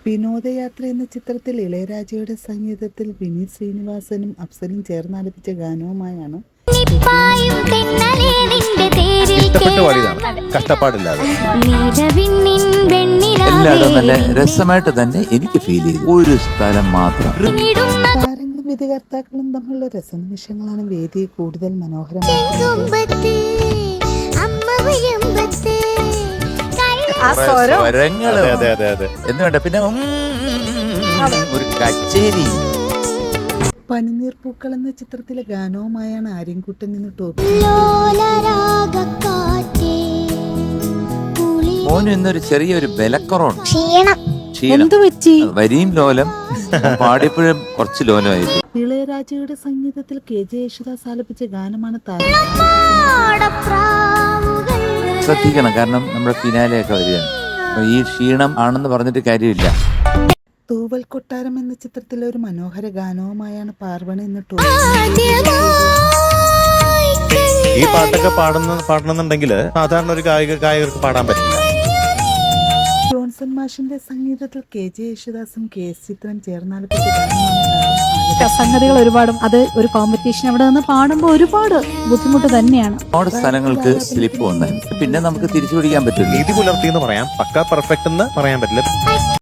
വിനോദയാത്ര എന്ന ചിത്രത്തിൽ ഇളയരാജയുടെ സംഗീതത്തിൽ വിനീത് ശ്രീനിവാസനും അഫ്സലും ചേർന്നാലപിച്ച ഗാനവുമായാണ് ഇഷ്ടപ്പെട്ട് പാടിയതാണ്, കഷ്ടപ്പാടില്ലാതെ. എല്ലായിടും നല്ല രസമായിട്ട് തന്നെ എനിക്ക് ഫീൽ ചെയ്തു. ഒരു സ്ഥലം മാത്രം. താരങ്ങളും വിധികർത്താക്കളും തമ്മിലുള്ള രസനിമിഷങ്ങളാണ് വേദിയെ കൂടുതൽ മനോഹരമാക്കുന്നത്. സ്വരങ്ങള് എന്ന് വേണ്ട, പിന്നെ ഒരു കച്ചേരി. പനിനീർ പൂക്കൾ എന്ന ചിത്രത്തിലെ ഗാനവുമായാണ് ആര്യൻകുട്ടൻ നിന്ന് ടോപ്പ്. മോനും ഇന്നൊരു ചെറിയൊരു ബലക്കുറവുണ്ട്. വരിയും ലോലം, പാടിയപ്പോഴും കുറച്ച് ലോലമായിരുന്നു. ഇളയരാജയുടെ സംഗീതത്തിൽ KJ യേശുദാസ് ആലപിച്ച ഗാനമാണ് താരം. ശ്രദ്ധിക്കണം, കാരണം നമ്മുടെ ഫിനാലെയൊക്കെ വരികയാണ്. ഈ ക്ഷീണം ആണെന്ന് പറഞ്ഞിട്ട് കാര്യമില്ല. തൂവൽ കൊട്ടാരം എന്ന ചിത്രത്തിലെ ഒരു മനോഹര ഗാനവുമായാണ് പാർവണ ഇന്ന് ടോപ്പ്. ഈ പാട്ടൊക്കെ പാടണമെന്നുണ്ടെങ്കിൽ സാധാരണ ഒരു ഗായകർക്ക് പാടാൻ പറ്റില്ല. ജോൺസൺ മാഷിന്റെ സംഗീതത്തിൽ KJ യേശുദാസും KS ചിത്രൻ ചേർന്നാലപിച്ച ഗാനമാണ് സംഗതികൾ ഒരുപാടും. അത് ഒരു കോമ്പറ്റീഷൻ അവിടെ നിന്ന് പാടുമ്പോൾ ഒരുപാട് ബുദ്ധിമുട്ട് തന്നെയാണ്. ഒരുപാട് സ്ഥലങ്ങൾക്ക് സ്ലിപ്പ് വന്ന് പിന്നെ നമുക്ക് തിരിച്ചു പിടിക്കാൻ പറ്റില്ല. നീതി പുലർത്തി എന്ന് പറയാം, പക്ക പെർഫെക്റ്റ് എന്ന് പറയാൻ പറ്റില്ല.